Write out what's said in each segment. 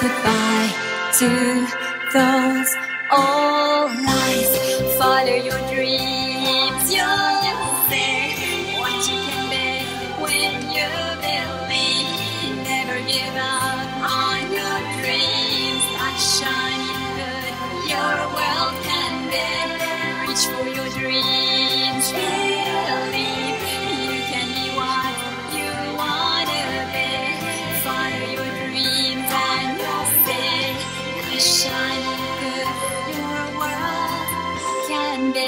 goodbye to those old lies. Follow your dreams, you'll see what you can be when you believe. Never give up on your dreams, that shining good your world can be. Reach for your dreams, believe you can be what you wanna be. Follow your dreams and you'll see how shining good your world can be.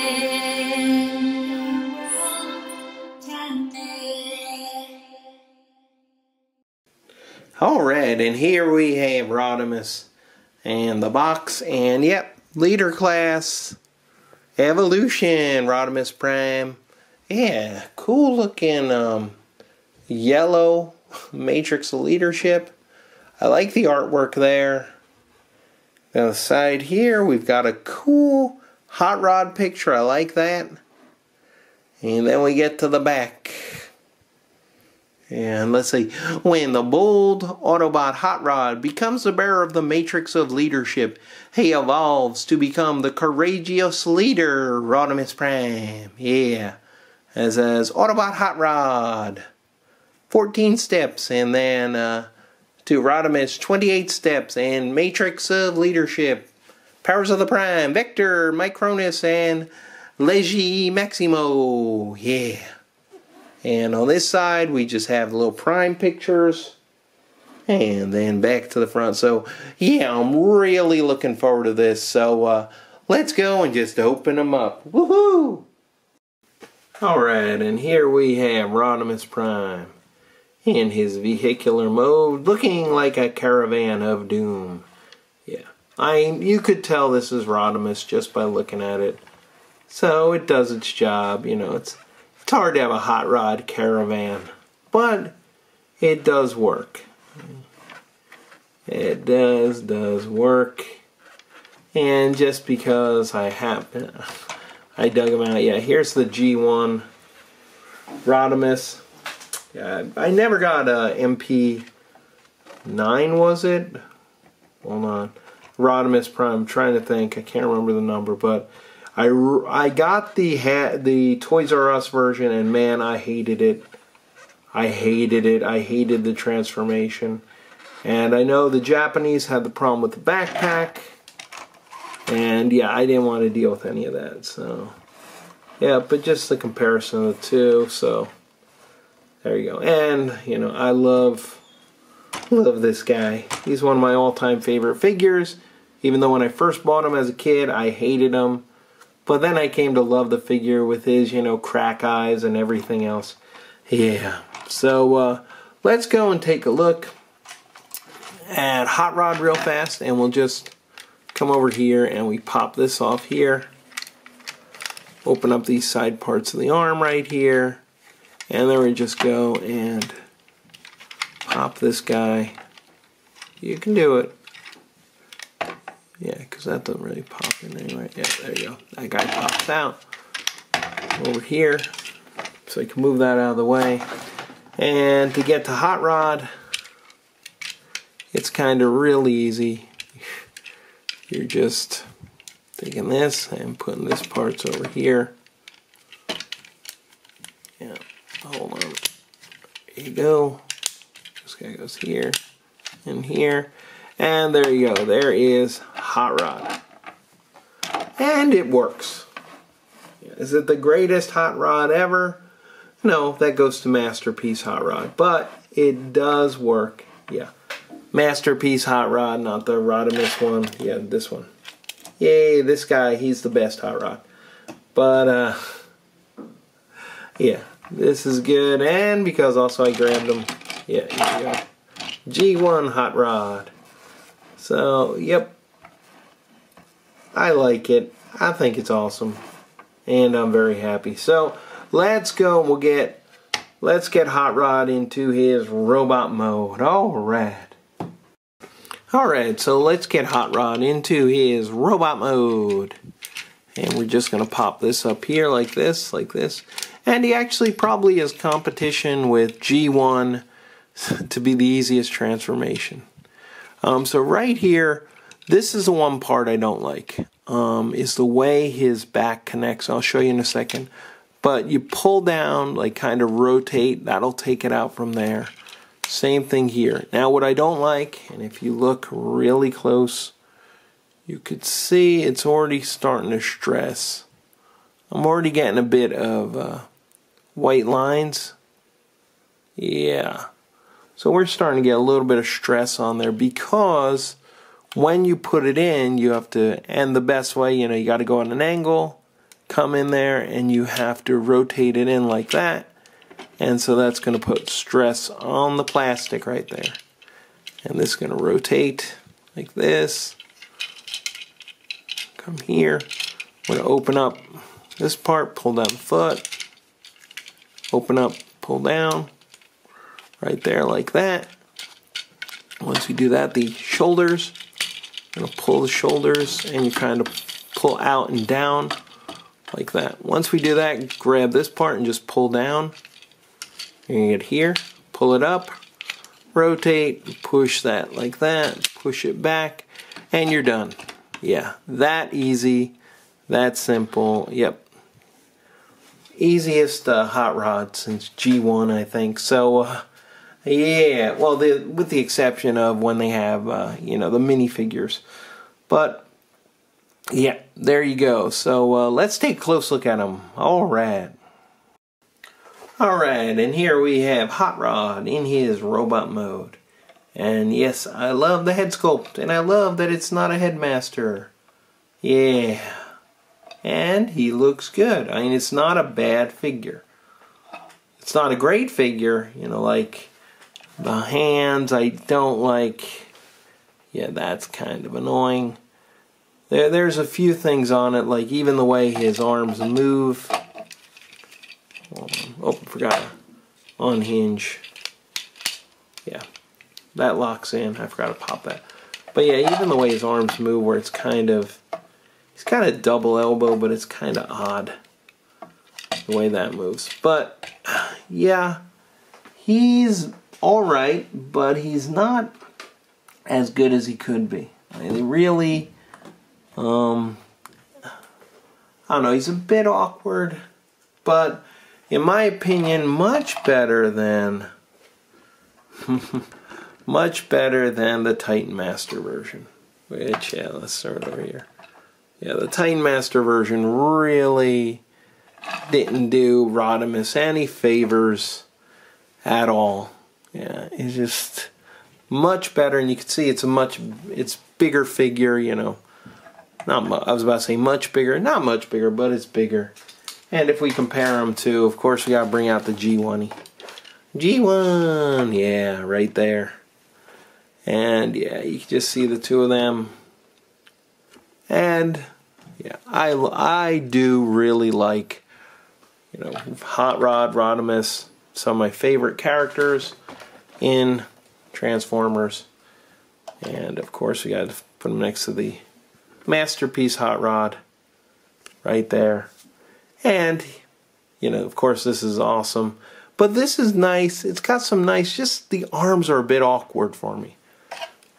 Alright, and here we have Rodimus and the box, and yep, leader class evolution Rodimus Prime. Yeah, cool looking yellow matrix leadership. I like the artwork there. On the side here we've got a cool hot rod picture. I like that. And then we get to the back. And let's see. When the bold Autobot Hot Rod becomes the bearer of the matrix of leadership, he evolves to become the courageous leader, Rodimus Prime. Yeah. As Autobot Hot Rod. 14 steps, and then to Rodimus 28 steps, and Matrix of Leadership. Powers of the Prime, Vector, Micronus, and Legi Maximo. Yeah. And on this side, we just have little Prime pictures. And then back to the front. So, yeah, I'm really looking forward to this. So, let's go and just open them up. Woohoo! Alright, and here we have Rodimus Prime in his vehicular mode, looking like a caravan of doom. Yeah, you could tell this is Rodimus just by looking at it. So it does its job. You know, it's hard to have a hot rod caravan, but it does work. It does work. And just because I dug them out. Yeah, here's the G1 Rodimus. Yeah, I never got a MP9, was it? Hold on. Rodimus Prime. I'm trying to think. I can't remember the number, but I got the Toys R Us version, and man, I hated it. I hated it. I hated the transformation. And I know the Japanese had the problem with the backpack. And yeah, I didn't want to deal with any of that. So yeah, but just the comparison of the two. So there you go. And you know, I love this guy. He's one of my all-time favorite figures. Even though when I first bought him as a kid, I hated him. But then I came to love the figure with his, you know, crack eyes and everything else. Yeah. So let's go and take a look at Hot Rod real fast, and we'll just come over here and we pop this off here. Open up these side parts of the arm right here. And then we just go and pop this guy. You can do it. Yeah, because that doesn't really pop in anyway. Yeah, there you go. That guy pops out. Over here. So you can move that out of the way. And to get to Hot Rod, it's kind of real easy. You're just taking this and putting this parts over here. Yeah, hold on. There you go. This guy goes here and here. And there you go. There is Hot Rod. And it works. Is it the greatest Hot Rod ever? No, that goes to Masterpiece Hot Rod. But it does work. Yeah. Masterpiece Hot Rod, not the Rodimus one. Yeah, this one. Yay, this guy, he's the best Hot Rod. But, yeah, this is good. And because also I grabbed them, yeah, here we go. G1 Hot Rod. So, yep. I like it. I think it's awesome. And I'm very happy. So, let's go. Let's get Hot Rod into his robot mode. Alright. Alright, so let's get Hot Rod into his robot mode. And we're just going to pop this up here like this, And he actually probably has competition with G1 to be the easiest transformation. So right here, this is the one part I don't like, is the way his back connects. I'll show you in a second. But you pull down, like kind of rotate, that'll take it out from there. Same thing here. Now what I don't like, and if you look really close, you could see it's already starting to stress. I'm already getting a bit of white lines. Yeah. So we're starting to get a little bit of stress on there because when you put it in, you have to, and the best way, you know, you got to go at an angle, come in there, and you have to rotate it in like that. And so that's going to put stress on the plastic right there. And this is going to rotate like this. Come here. I'm going to open up this part, pull down the foot. Open up, pull down. Right there like that. Once you do that, the shoulders. I'm going to pull the shoulders and you kind of pull out and down like that. Once we do that, grab this part and just pull down. You're going to get here, pull it up, rotate, push that like that, push it back, and you're done. Yeah, that easy, that simple, yep. Easiest hot rod since G1, I think. So, yeah, well, with the exception of when they have, you know, the minifigures. But, yeah, there you go. So, let's take a close look at them. All right. Alright, and here we have Hot Rod in his robot mode. And yes, I love the head sculpt, and I love that it's not a headmaster. Yeah. And he looks good. I mean, it's not a bad figure. It's not a great figure, you know, like the hands I don't like. Yeah, that's kind of annoying. There's a few things on it, like even the way his arms move. Oh, forgot to unhinge. Yeah, that locks in. I forgot to pop that. But yeah, even the way his arms move, where it's kind of, he's kind of double elbow, but it's kind of odd the way that moves. But yeah, he's all right, but he's not as good as he could be. I mean, really, I don't know. He's a bit awkward, but in my opinion, much better than the Titan Master version. Which, yeah, let's start over here. Yeah, the Titan Master version really didn't do Rodimus any favors at all. Yeah, it's just much better, and you can see it's bigger figure, you know. I was about to say much bigger, not much bigger, but it's bigger. And if we compare them to, of course, we gotta bring out the G1. G1, yeah, right there. And yeah, you can just see the two of them. And yeah, I do really like, you know, Hot Rod, Rodimus, some of my favorite characters in Transformers. And of course, we gotta put them next to the Masterpiece Hot Rod right there. And, you know, of course, this is awesome. But this is nice. It's got some nice, just the arms are a bit awkward for me.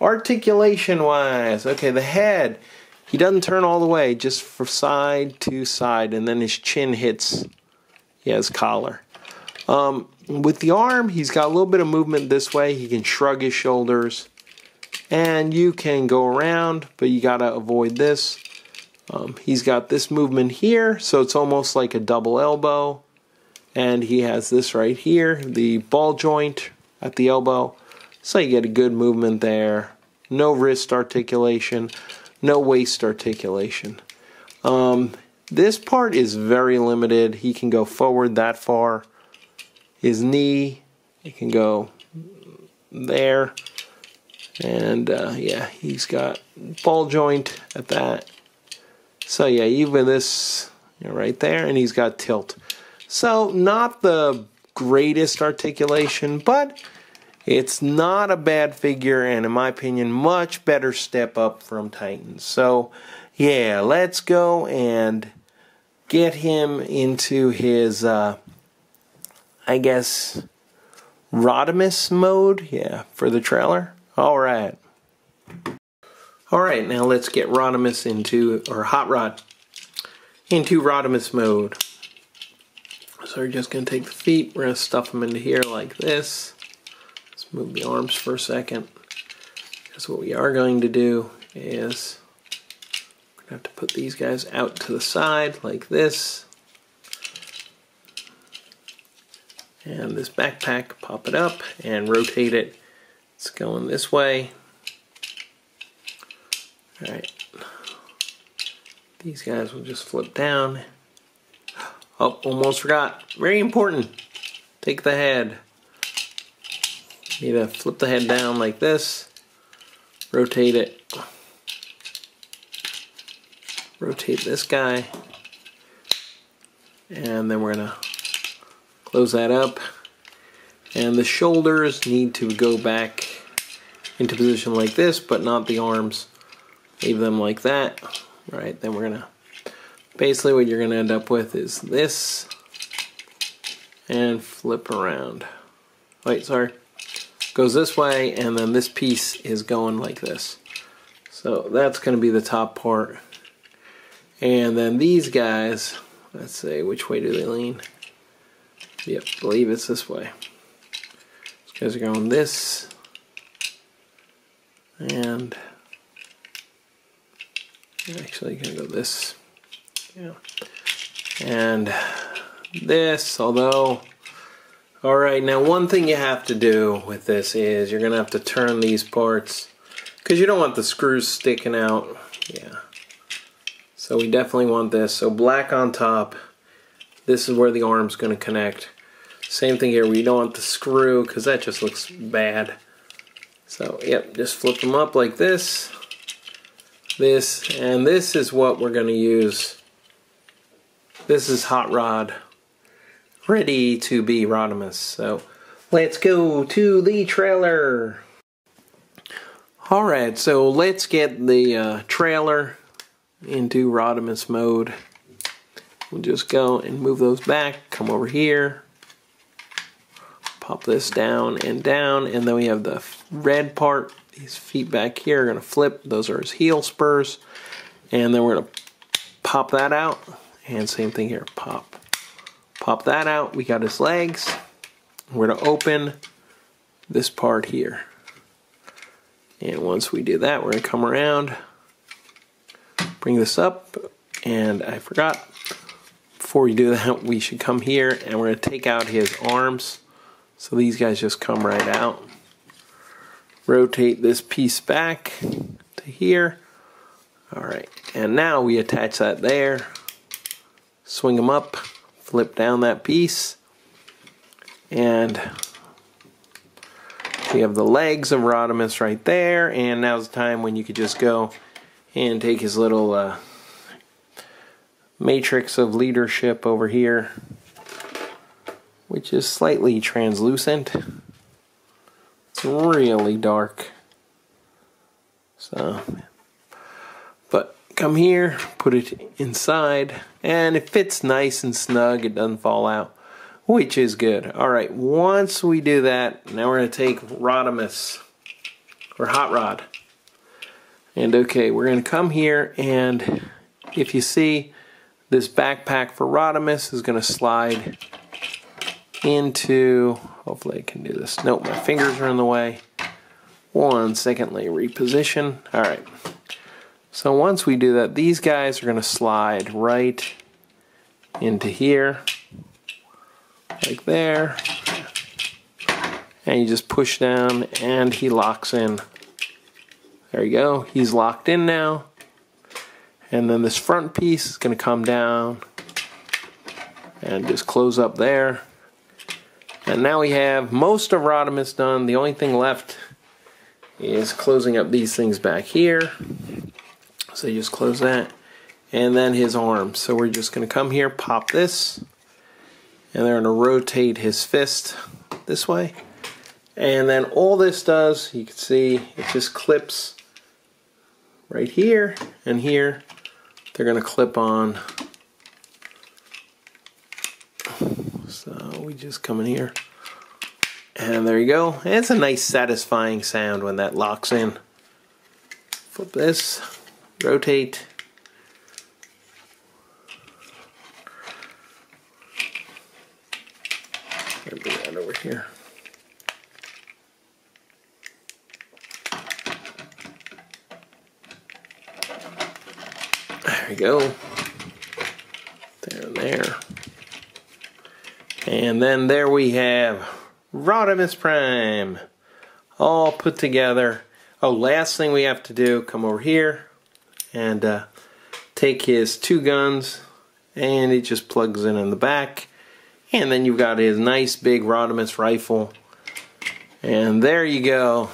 Articulation-wise, okay, the head, he doesn't turn all the way, just from side to side, and then his chin hits his collar. With the arm, he's got a little bit of movement this way. He can shrug his shoulders. And you can go around, but you got to avoid this. He's got this movement here, so it's almost like a double elbow. And he has this right here, the ball joint at the elbow. So you get a good movement there. No wrist articulation, no waist articulation. This part is very limited. He can go forward that far. His knee, it can go there. And yeah, he's got ball joint at that. So yeah, even this, you know, right there, and he's got tilt. So not the greatest articulation, but it's not a bad figure, and in my opinion, much better step up from Titans. So yeah, let's go and get him into his, I guess, Rodimus mode, yeah, for the trailer. All right. Alright, now let's get Rodimus into, or Hot Rod, into Rodimus mode. So we're just going to take the feet, we're going to stuff them into here like this. Let's move the arms for a second. Because what we are going to do is, we're going to have to put these guys out to the side like this. And this backpack, pop it up and rotate it. It's going this way. Alright. These guys will just flip down. Oh, almost forgot. Very important. Take the head. Need to flip the head down like this. Rotate it. Rotate this guy. And then we're going to close that up. And the shoulders need to go back into position like this, but not the arms. Leave them like that. Right, then we're going to, basically what you're going to end up with is this. And flip around. Wait, sorry. Goes this way, and then this piece is going like this. So that's going to be the top part. And then these guys, let's see, which way do they lean? Yep, I believe it's this way. These guys are going this. And actually going to go this. Yeah. And this, although, alright, now one thing you have to do with this is you're going to have to turn these parts, because you don't want the screws sticking out. Yeah. So we definitely want this. So black on top. This is where the arm's going to connect. Same thing here. We don't want the screw because that just looks bad. So, yep, just flip them up like this. This, and this is what we're going to use. This is Hot Rod. Ready to be Rodimus. So, let's go to the trailer. Alright, so let's get the trailer into Rodimus mode. We'll just go and move those back, come over here, pop this down, and then we have the red part. These feet back here are going to flip. Those are his heel spurs. And then we're going to pop that out, and same thing here, pop that out. We got his legs. We're going to open this part here. And once we do that, we're going to come around, bring this up, and I forgot, before we do that, we should come here and we're going to take out his arms. So these guys just come right out. Rotate this piece back to here. Alright, and now we attach that there. Swing them up, flip down that piece, and we have the legs of Rodimus right there. And now's the time when you could just go and take his little matrix of leadership over here, which is slightly translucent. It's really dark. So, but come here, put it inside, and it fits nice and snug. It doesn't fall out, which is good. Alright, once we do that, now we're going to take Rodimus, or Hot Rod. And okay, we're going to come here, and if you see, this backpack for Rodimus is going to slide into, hopefully I can do this. Nope, my fingers are in the way. 1 second, let me reposition. Alright, so once we do that, these guys are going to slide right into here, like there. And you just push down and he locks in. There you go, he's locked in now. And then this front piece is going to come down and just close up there. And now we have most of Rodimus done. The only thing left is closing up these things back here. So you just close that. And then his arms. So we're just going to come here, pop this, and they're going to rotate his fist this way. And then all this does, you can see, it just clips right here and here. They're going to clip on. So we just come in here. And there you go. And it's a nice satisfying sound when that locks in. flip this, rotate. Bring that over here. There we go. There and there. And then there we have Rodimus Prime all put together. Oh, last thing we have to do, come over here and take his two guns, and it just plugs in the back. And then you've got his nice big Rodimus rifle. And there you go.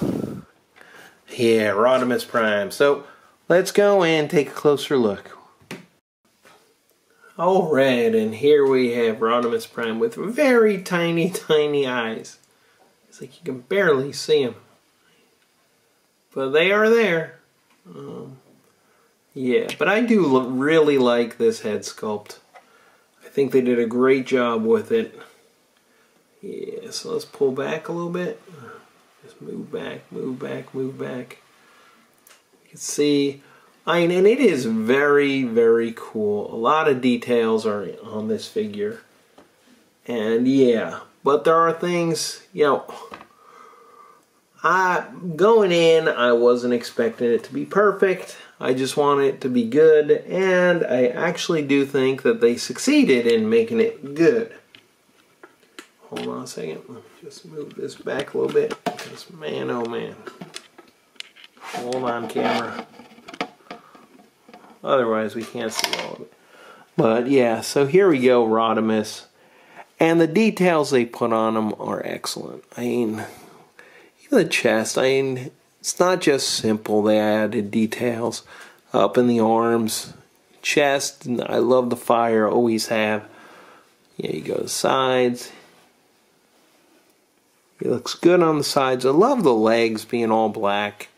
Yeah, Rodimus Prime. So let's go and take a closer look. Alright, and here we have Rodimus Prime with very tiny, tiny eyes. It's like you can barely see him. But they are there. Yeah, but I do really like this head sculpt. I think they did a great job with it. Yeah, so let's pull back a little bit. Just move back, move back, move back. You can see, and it is very, very cool. A lot of details are on this figure. And yeah, but there are things, you know, going in, I wasn't expecting it to be perfect. I just want it to be good, and I actually do think that they succeeded in making it good. Hold on a second. Just move this back a little bit, because man, oh man. Hold on, camera. Otherwise, we can't see all of it. But yeah, so here we go, Rodimus. And the details they put on him are excellent. I mean, even the chest, I mean, it's not just simple. They added details up in the arms, chest. And I love the fire, always have. Yeah, you go to the sides. It looks good on the sides. I love the legs being all black.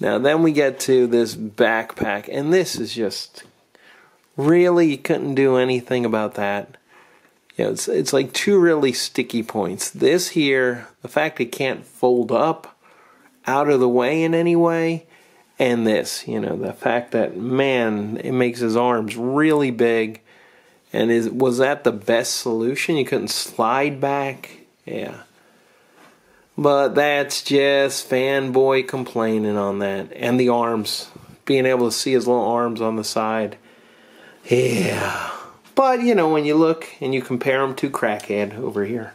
Now then we get to this backpack, and this is just really, you couldn't do anything about that. You know, it's like two really sticky points. This here, the fact it can't fold up out of the way in any way, and this, you know, the fact that, man, it makes his arms really big. And was that the best solution? You couldn't slide back? Yeah. But that's just fanboy complaining on that. And the arms, being able to see his little arms on the side. Yeah. But, you know, when you look and you compare him to Crackhead over here,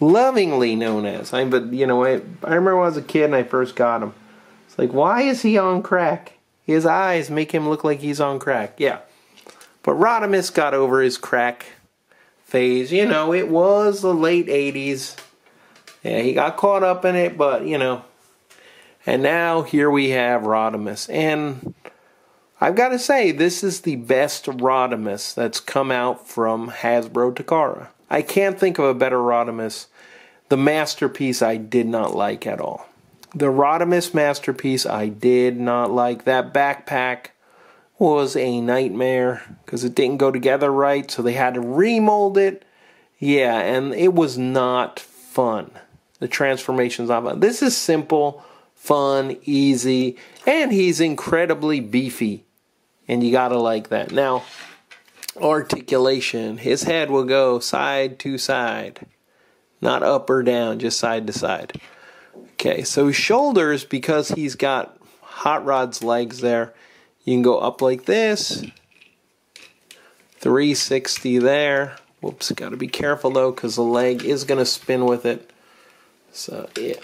lovingly known as. But, you know, I remember when I was a kid and I first got him. It's like, why is he on crack? His eyes make him look like he's on crack. Yeah. But Rodimus got over his crack phase. You know, it was the late 80s. Yeah, he got caught up in it, but, you know. And now here we have Rodimus. And I've got to say, this is the best Rodimus that's come out from Hasbro Takara. I can't think of a better Rodimus. The Masterpiece I did not like at all. The Rodimus Masterpiece I did not like. That backpack was a nightmare because it didn't go together right, so they had to remold it. Yeah, and it was not fun. The transformation's not fun. This is simple, fun, easy, and he's incredibly beefy. And you gotta like that. Now, articulation. His head will go side to side. Not up or down, just side to side. Okay, so his shoulders, because he's got Hot Rod's legs there, you can go up like this. 360 there. Whoops, gotta be careful though, because the leg is gonna spin with it. So, yeah.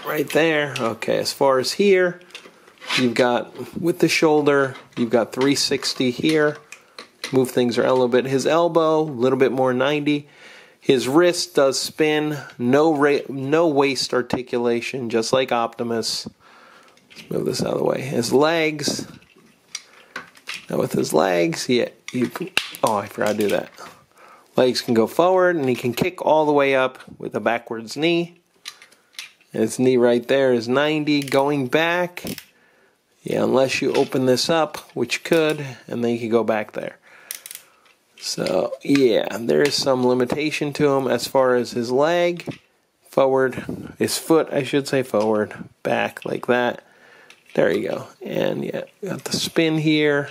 Right there. Okay, as far as here, you've got, with the shoulder, you've got 360 here. Move things around a little bit. His elbow, a little bit more 90. His wrist does spin. No waist articulation, just like Optimus. Let's move this out of the way. His legs. Now with his legs, yeah, oh, I forgot to do that. Legs can go forward, and he can kick all the way up with a backwards knee. His knee right there is 90. Going back, yeah, unless you open this up, which you could, and then you can go back there. So, yeah, there is some limitation to him as far as his leg, forward, his foot, I should say forward, back like that. There you go. And yeah, got the spin here.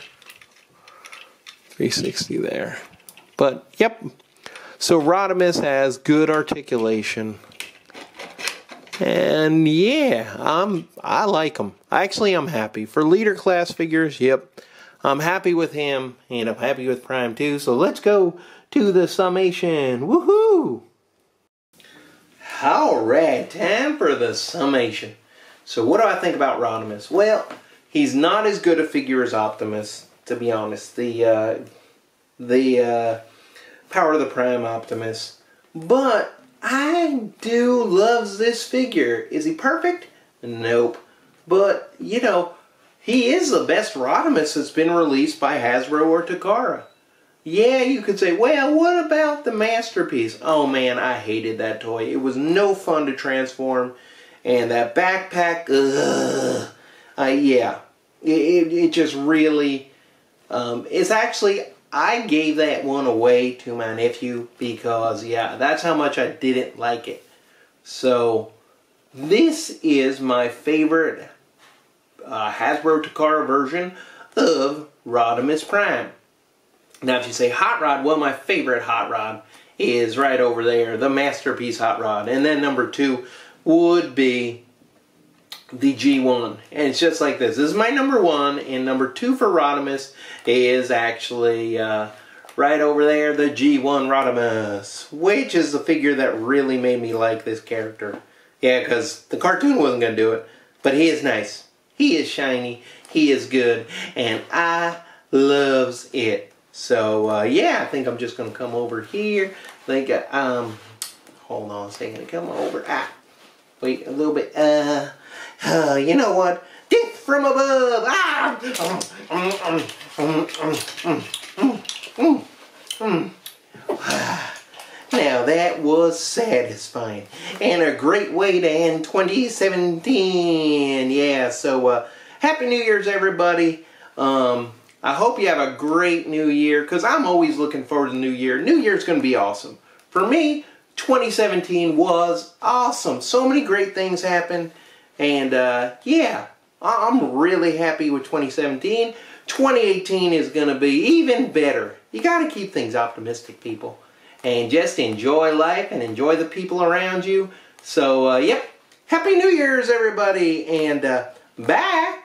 360 there. But, yep. So Rodimus has good articulation. And yeah, I like him. Actually, I'm happy. For leader class figures, yep. I'm happy with him, and I'm happy with Prime too. So let's go to the summation. Woohoo! Alright, time for the summation. So what do I think about Rodimus? Well, he's not as good a figure as Optimus, to be honest. The Power of the Prime Optimus. But I do love this figure. Is he perfect? Nope. But, you know, he is the best Rodimus that's been released by Hasbro or Takara. Yeah, you could say, well, what about the Masterpiece? Oh man, I hated that toy. It was no fun to transform. And that backpack, yeah. It just really, it's actually, I gave that one away to my nephew because, yeah, that's how much I didn't like it. So, this is my favorite Hasbro Takara version of Rodimus Prime. Now, if you say Hot Rod, well, my favorite Hot Rod is right over there, the Masterpiece Hot Rod. And then number 2 would be the G1. And it's just like this. This is my number 1, and number 2 for Rodimus is actually right over there, the G1 Rodimus, which is the figure that really made me like this character. Yeah, because the cartoon wasn't going to do it, but he is nice. He is shiny. He is good, and I loves it. So, yeah, I think I'm just going to come over here. Think, hold on a second. Come over. Wait a little bit. You know what? Dip from above. Now, that was satisfying. And a great way to end 2017. Yeah, so, Happy New Year's, everybody. I hope you have a great new year, because I'm always looking forward to the new year. New Year's going to be awesome. For me, 2017 was awesome. So many great things happened. And, yeah, I'm really happy with 2017. 2018 is going to be even better. You got to keep things optimistic, people. And just enjoy life and enjoy the people around you. So, yep. Happy New Year's, everybody. And, bye.